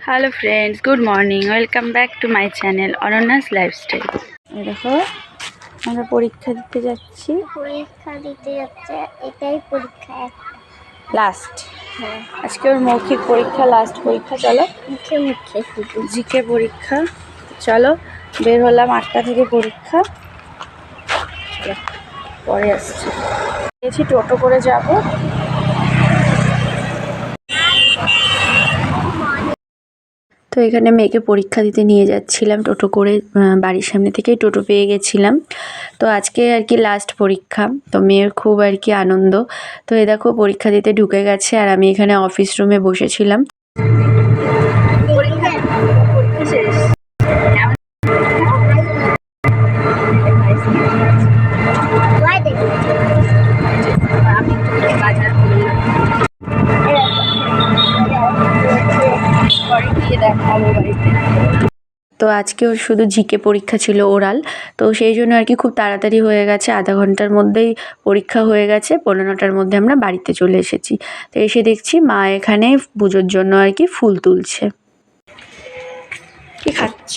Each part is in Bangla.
Hello friends, good morning. Welcome back to my channel অনন্যাস lifestyle. দেখো আমরা পরীক্ষা দিতে যাচ্ছি। এটাই পরীক্ষা লাস্ট। আজকে ওর মৌখিক পরীক্ষা, লাস্ট পরীক্ষা। চলো জিকে পরীক্ষা। চলো বের হলাম, 8টা থেকে পরীক্ষা। পরে আসছি, টোটো করে যাব। তো এখানে মেয়েকে পরীক্ষা দিতে নিয়ে যাচ্ছিলাম টোটো করে, বাড়ির সামনে থেকেই টোটো পেয়ে গেছিলাম। তো আজকে আর কি লাস্ট পরীক্ষা, তো মেয়ের খুব আর কি আনন্দ। তো এই দেখো পরীক্ষা দিতে ঢুকে গেছে, আর আমি এখানে অফিস রুমে বসেছিলাম। তো আজকে ওর শুধু জিকে পরীক্ষা ছিল, ওরাল। তো সেই জন্য আর কি খুব তাড়াতাড়ি হয়ে গেছে, আধা ঘন্টার মধ্যেই পরীক্ষা হয়ে গেছে। 15টার মধ্যে আমরা বাড়িতে চলে এসেছি। তো এসে দেখছি মা এখানে পুজোর জন্য আর কি ফুল তুলছে। কি খাচ্ছ?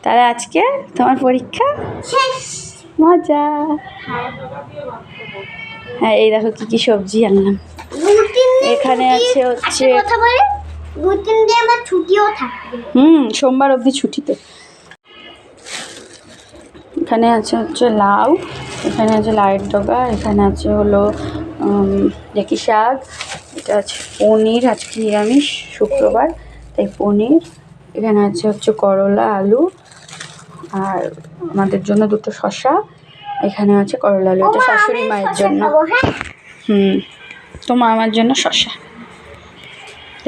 তাহলে আজকে তোমার পরীক্ষা মজা। হ্যাঁ, এই দেখো কি কি সবজি আনলাম। এখানে আছে হচ্ছে সোমবার অবধি ছুটিতে। এখানে আছে হচ্ছে লাউ, এখানে আছে লাইট ডগা, এখানে আছে হলো ঢেঁকি শাক, এটা আছে পনির, আজকে নিরামিষ শুক্রবার তাই পনির। এখানে আছে হচ্ছে করলা, আলু, আর আমাদের জন্য 2টো শসা। এখানে আছে করলা আলু, এটা শাশুড়ি মায়ের জন্য। তো মা আমার জন্য শসা।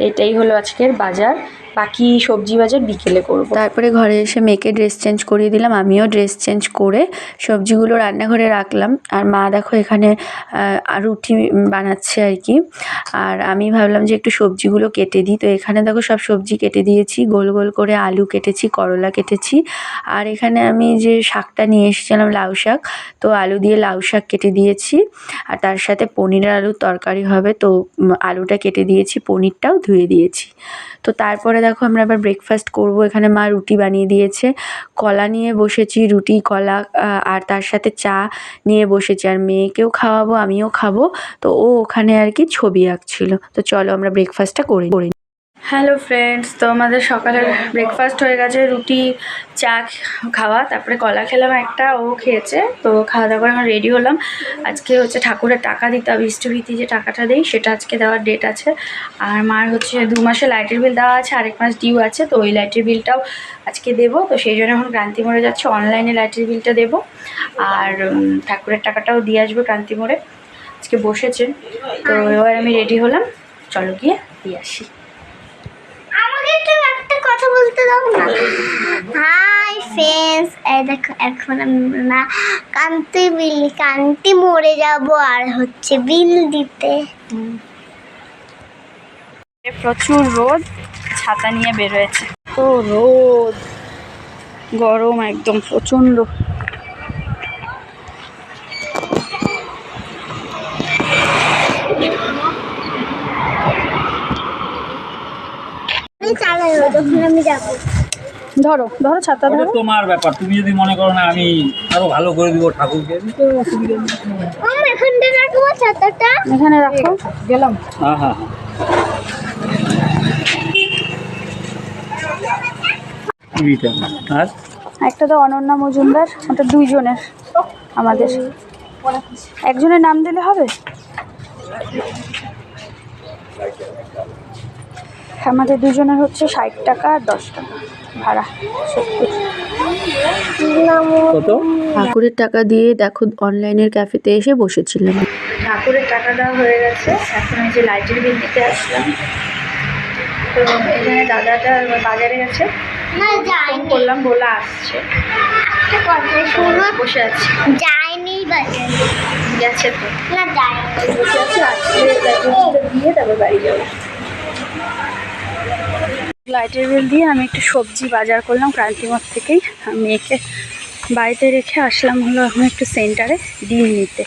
এটাই হলো আজকের বাজার, বাকি সবজি বাজার বিকেলে করব। তারপরে ঘরে এসে মেয়েকে ড্রেস চেঞ্জ করিয়ে দিলাম, আমিও ড্রেস চেঞ্জ করে সবজিগুলো রান্নাঘরে রাখলাম। আর মা দেখো এখানে রুটি বানাচ্ছে আর কি। আর আমি ভাবলাম যে একটু সবজিগুলো কেটে দিই। তো এখানে দেখো সব সবজি কেটে দিয়েছি, গোল গোল করে আলু কেটেছি, করলা কেটেছি। আর এখানে আমি যে শাকটা নিয়ে এসেছিলাম লাউ শাক, তো আলু দিয়ে লাউ শাক কেটে দিয়েছি। আর তার সাথে পনির আর আলুর তরকারি হবে, তো আলুটা কেটে দিয়েছি, পনিরটাও ধুয়ে দিয়েছি। তো তারপরে দেখো আমরা আবার ব্রেকফাস্ট করব। এখানে মা রুটি বানিয়ে দিয়েছে, কলা নিয়ে বসেছি, রুটি কলা আর তার সাথে চা নিয়ে বসেছি। আর মেয়েকেও খাওয়াবো, আমিও খাবো। তো ও ওখানে আর কি ছবি আঁকছিল। তো চলো আমরা ব্রেকফাস্টটা করে নিই। হ্যালো ফ্রেন্ডস, তো আমাদের সকালের ব্রেকফাস্ট হয়ে গেছে, রুটি চা খাওয়া, তারপরে কলা খেলাম একটা, ও খেয়েছে। তো খাওয়া দাওয়া করে আমরা রেডি হলাম। আজকে হচ্ছে ঠাকুরের টাকা দিতে হবে, ইষ্টভীতি যে টাকাটা দেই সেটা আজকে দেওয়ার ডেট আছে। আর মার হচ্ছে 2 মাসে লাইটের বিল দেওয়া আছে, আরেক মাস ডিউ আছে, তো ওই লাইটের বিলটাও আজকে দেবো। তো সেই জন্য এখন ক্রান্তি মোড়ে যাচ্ছে, অনলাইনে লাইটের বিলটা দেবো। আর ঠাকুরের টাকাটাও দিয়ে আসবো ক্রান্তি মোড়ে। আজকে বসেছে, তো এবার আমি রেডি হলাম, চলো গিয়ে দিয়ে আসি। একটা কথা বলতে দাও না। হাই ফ্রেন্ডস, এই দেখো এখন আমরা কান্তি মরে যাব আর হচ্ছে বিল দিতে। প্রচুর রোদ, ছাতা নিয়ে বের হয়েছে। তো রোদ, গরম একদম প্রচন্ড। আমি যাবো। ধরো ধরো ছাতা ধরো। তোমার ব্যাপার, তুমি যদি মনে করো না আমি আরো ভালো করে দিব ঠাকুরকে, তো অসুবিধা নেই। এখানে রাখবো ছাতাটা, এখানে রাখো। গেলাম। হ্যাঁ হ্যাঁ আর একটা তো অনন্যা মজুমদার, ওটা 2 জনের। আমাদের একজনের নাম দিলে হবে। আমাদের 2 জনের হচ্ছে 60 টাকা আর 10 টাকা ভাড়া, 70। ঠাকুরের টাকা দিয়ে দেখো অনলাইনের ক্যাফেতে এসে বসেছিলাম। ঠাকুরের টাকা দেওয়া হয়ে গেছে, এখন এই যে লাইটের বিল দিতে আসলাম। তো এখানে দাদাটা বাজারে গেছে, ফোন করলাম, বলে আসছে। বসে আছে, যায়নি বাজারে, গেছে তো না যায়নি, বসে আছে। আসলে দিয়ে তারপর বাড়ি যাবো। লাইটের বিল দিয়ে আমি একটু সবজি বাজার করলাম ক্রান্তিমোড় থেকেই। মেয়েকে বাড়িতে রেখে আসলাম হলো এখন একটু সেন্টারে ডিম নিতে।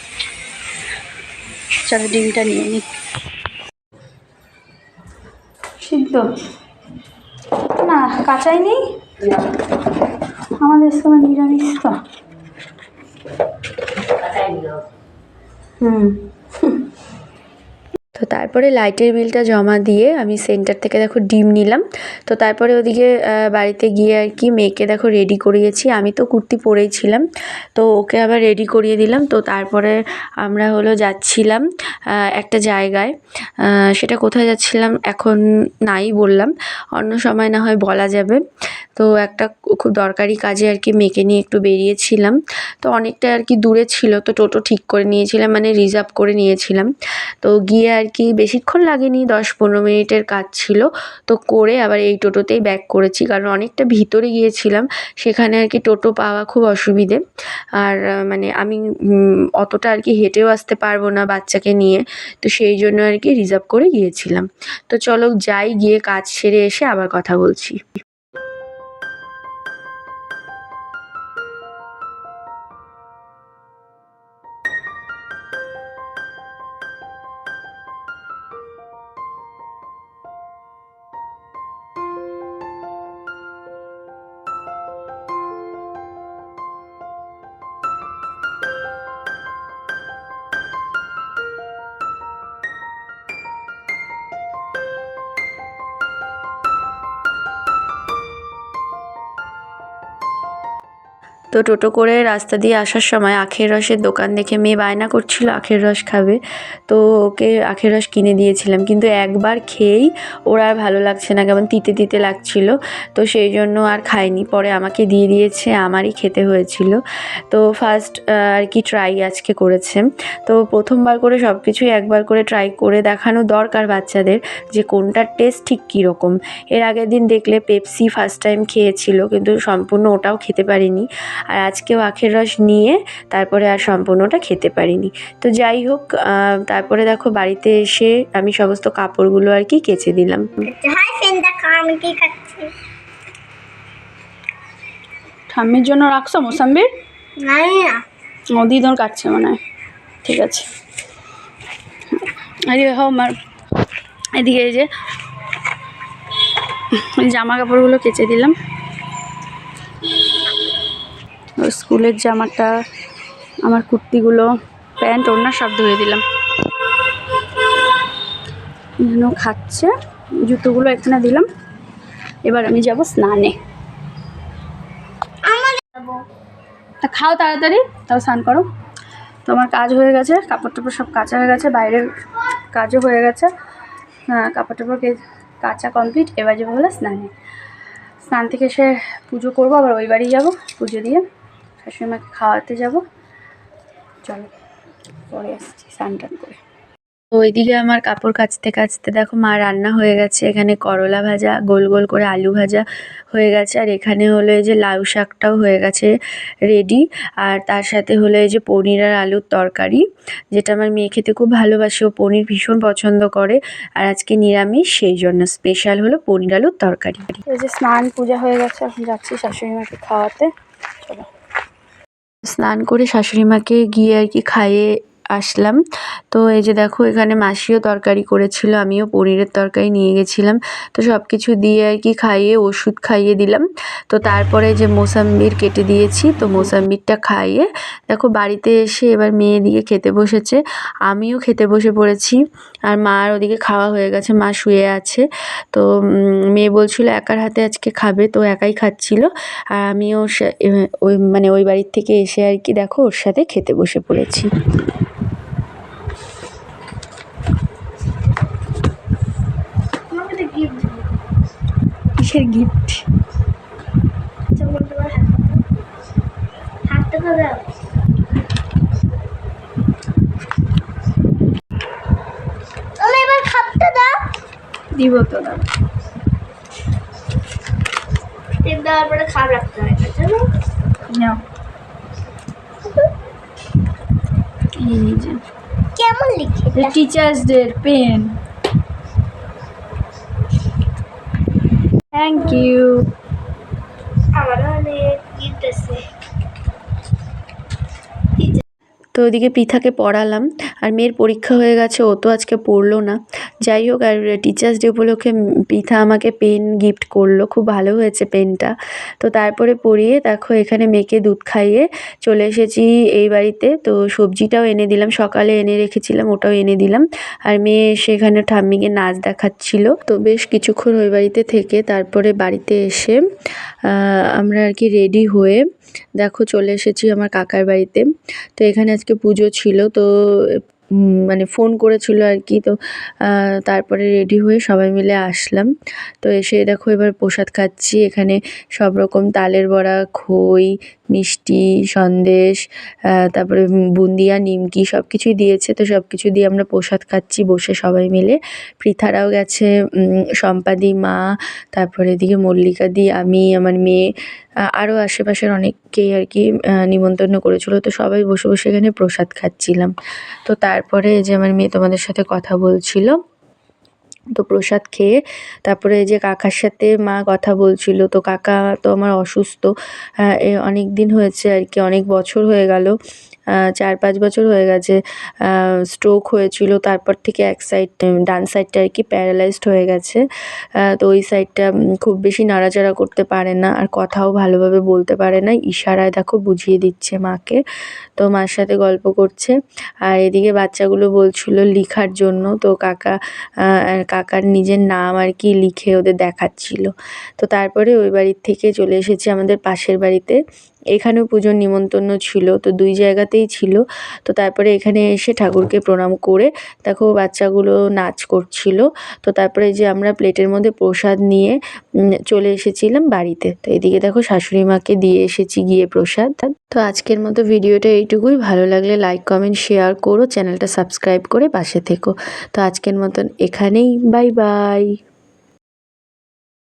চলো ডিমটা নিয়ে নিই। সিদ্ধ না, কাঁচাই নেই আমাদের সময় নিরামিষ তো। তো তারপরে লাইটের বিলটা জমা দিয়ে আমি সেন্টার থেকে দেখো ডিম নিলাম। তো তারপরে ওদিকে বাড়িতে গিয়ে আর কি মেয়েকে দেখো রেডি করিয়েছি। আমি তো কুর্তি পরেই ছিলাম, তো ওকে আবার রেডি করিয়ে দিলাম। তো তারপরে আমরা হলো যাচ্ছিলাম একটা জায়গায়, সেটা কোথায় যাচ্ছিলাম এখন নাই বললাম, অন্য সময় না হয় বলা যাবে। তো একটা খুব দরকারি কাজে আর কি মেয়েকে নিয়ে একটু বেরিয়েছিলাম। তো অনেকটা আর কি দূরে ছিল, তো টোটো ঠিক করে নিয়েছিলাম, মানে রিজার্ভ করে নিয়েছিলাম। তো গিয়ে আর কি বেশিক্ষণ লাগেনি, 10-15 মিনিটের কাজ ছিল। তো করে আবার এই টোটোতেই ব্যাক করেছি, কারণ অনেকটা ভিতরে গিয়েছিলাম, সেখানে আর কি টোটো পাওয়া খুব অসুবিধে। আর মানে আমি অতটা আর কি হেঁটেও আসতে পারবো না বাচ্চাকে নিয়ে, তো সেই জন্য আর কি রিজার্ভ করে গিয়েছিলাম। তো চলো যাই, গিয়ে কাজ সেরে এসে আবার কথা বলছি। তো টোটো করে রাস্তা দিয়ে আসার সময় আখের রসের দোকান দেখে মেয়ে বায়না করছিল আখের রস খাবে, তো ওকে আখের রস কিনে দিয়েছিলাম। কিন্তু একবার খেয়েই ওর আর ভালো লাগছে না, কেমন তিতে তিতে লাগছিল, তো সেই জন্য আর খাইনি। পরে আমাকে দিয়ে দিয়েছে, আমারই খেতে হয়েছিল। তো ফার্স্ট আর কি ট্রাই আজকে করেছে। তো প্রথমবার করে সব কিছুই একবার করে ট্রাই করে দেখানো দরকার বাচ্চাদের, যে কোনটার টেস্ট ঠিক কীরকম। এর আগের দিন দেখলে পেপসি ফার্স্ট টাইম খেয়েছিল, কিন্তু সম্পূর্ণ ওটাও খেতে পারিনি। আর আজকেও আখের রস নিয়ে তারপরে আর সম্পূর্ণটা খেতে পারিনি। তো যাই হোক, তারপরে দেখো বাড়িতে এসে আমি সমস্ত কাপড়গুলো আর কি কেচে দিলাম। হাই ফ্রেন্ড, দেখো আমি কি খাচ্ছি। ঠাম্মির জন্য রাখছো মোসাম্বির? না ও দিদর কাটছে মনে হয়। ঠিক আছে, এদিকে দেখো আমার, এদিকে এই যে জামা কাপড়গুলো কেচে দিলাম। স্কুলের জামাটা, আমার কুর্তিগুলো, প্যান্ট, ওড়না সব ধুয়ে দিলাম। যেন খাচ্ছে, জুতোগুলো এখানে দিলাম। এবার আমি যাব স্নানে। তা খাও তাড়াতাড়ি, তাও স্নান করো। তো আমার কাজ হয়ে গেছে, কাপড় টাপড় সব কাচা হয়ে গেছে, বাইরের কাজও হয়ে গেছে। হ্যাঁ, কাপড় টাপড় কাচা কমপ্লিট। এবার যাবো হলো স্নানে। স্নান থেকে এসে পুজো করবো, আবার ওই বাড়ি যাবো, পুজো দিয়ে শাশুড়ি মাকে খাওয়াতে যাবো। চলো পরে আসছি স্নান টান করে। তো ওইদিকে আমার কাপড় কাচতে কাচতে দেখো মা রান্না হয়ে গেছে। এখানে করলা ভাজা, গোল গোল করে আলু ভাজা হয়ে গেছে, আর এখানে হলো এই যে লাউ শাকটাও হয়ে গেছে রেডি। আর তার সাথে হলো এই যে পনির আর আলুর তরকারি, যেটা আমার মেয়ে খেতে খুব ভালোবাসে, ও পনির ভীষণ পছন্দ করে। আর আজকে নিরামিষ, সেই জন্য স্পেশাল হলো পনির আলুর তরকারি। এই যে স্নান পূজা হয়ে গেছে, এখন যাচ্ছি শাশুড়ি মাকে খাওয়াতে। চলো, স্নান করে শাশুড়ি মাকে গিয়ে আর কি খাইয়ে আসলাম। তো এই যে দেখো এখানে মাসিও তরকারি করেছিল, আমিও পনিরের তরকারি নিয়ে গেছিলাম। তো সব কিছু দিয়ে আর কি খাইয়ে ওষুধ খাইয়ে দিলাম। তো তারপরে যে মোসাম্বির কেটে দিয়েছি, তো মোসাম্বিরটা খাইয়ে দেখো বাড়িতে এসে এবার মেয়ে দিকে খেতে বসেছে, আমিও খেতে বসে পড়েছি। আর মার ওদিকে খাওয়া হয়ে গেছে, মা শুয়ে আছে। তো মেয়ে বলছিল একার হাতে আজকে খাবে, তো একাই খাচ্ছিল। আর আমিও ওই মানে ওই বাড়ির থেকে এসে আর কি দেখো ওর সাথে খেতে বসে পড়েছি। কিসের গিফট? হাতটা তো দাও। তুমি এবার খাপটা দাও। দিব তো, দাও। টিপ দেওয়ার পরে খাপ রাখতে হয়, জানো? নাও, এই যে কেমন লিখে? Teachers day pen. Thank you. আমারও অনেক গিফট আছে। তো ওইদিকে পৃথাকে পড়ালাম, আর মেয়ের পরীক্ষা হয়ে গেছে, ও তো আজকে পড়লো না। যাই হোক, আর টিচার্স ডে উপলক্ষে পৃথা আমাকে পেন গিফট করলো, খুব ভালো হয়েছে পেনটা। তো তারপরে পড়িয়ে দেখো এখানে মেয়েকে দুধ খাইয়ে চলে এসেছি এই বাড়িতে। তো সবজিটাও এনে দিলাম, সকালে এনে রেখেছিলাম, ওটাও এনে দিলাম। আর মেয়ে সেখানে ঠাম্মিকে নাচ দেখাচ্ছিল। তো বেশ কিছুক্ষণ ওই বাড়িতে থেকে তারপরে বাড়িতে এসে আমরা আর কি রেডি হয়ে দেখো চলে এসেছি আমার কাকার বাড়িতে। তো এখানে আজকে পুজো ছিল, তো মানে ফোন করেছিল আর কি। তো তারপরে রেডি হয়ে সবাই মিলে আসলাম। তো এসে দেখো এবার প্রসাদ খাচ্ছি। এখানে সব রকম তালের বড়া, খই, মিষ্টি, সন্দেশ, তারপরে বুন্দিয়া, নিমকি সব কিছুই দিয়েছে। তো সব কিছু দিয়ে আমরা প্রসাদ খাচ্ছি বসে সবাই মিলে। পৃথারাও গেছে, শম্পাদি, মা, তারপরে এদিকে মল্লিকাদি, আমি, আমার মেয়ে, আরও আশেপাশের অনেককেই আর কি নিমন্ত্রণ করেছিল। তো সবাই বসে বসে এখানে প্রসাদ খাচ্ছিলাম। তো তারপরে এই যে আমার মেয়ে তোমাদের সাথে কথা বলছিল। তো প্রসাদ খেয়ে তারপরে এই যে কাকার সাথে মা কথা বলছিল। তো কাকা তো আমার অসুস্থ, অনেক দিন হয়েছে আর কি, অনেক বছর হয়ে গেল, 4-5 বছর হয়ে গেছে। স্ট্রোক হয়েছিল, তারপর থেকে এক সাইড, ডান সাইডটা আর কি প্যারালাইজড হয়ে গেছে। তো ওই সাইডটা খুব বেশি নাড়াচাড়া করতে পারে না, আর কথাও ভালোভাবে বলতে পারে না, ইশারায় দেখো বুঝিয়ে দিচ্ছে মাকে। তো মার সাথে গল্প করছে, আর এদিকে বাচ্চাগুলো বলছিল লিখার জন্য। তো কাকার নিজের নাম আর কি লিখে ওদের দেখাচ্ছিল। তো তারপরে ওই বাড়ির থেকে চলে এসেছি আমাদের পাশের বাড়িতে। এখানেও পুজোর নিমন্ত্রণ ছিল, তো 2 জায়গাতেই ছিল। তো তারপরে এখানে এসে ঠাকুরকে প্রণাম করে দেখো বাচ্চাগুলো নাচ করছিল। তো তারপরে যে আমরা প্লেটের মধ্যে প্রসাদ নিয়ে চলে এসেছিলাম বাড়িতে। তো এদিকে দেখো শাশুড়ি মাকে দিয়ে এসেছি গিয়ে প্রসাদ। তো আজকের মতো ভিডিওটা এইটুকুই। ভালো লাগলে লাইক, কমেন্ট, শেয়ার করো, চ্যানেলটা সাবস্ক্রাইব করে পাশে থেকো। তো আজকের মতন এখানেই, বাই বাই।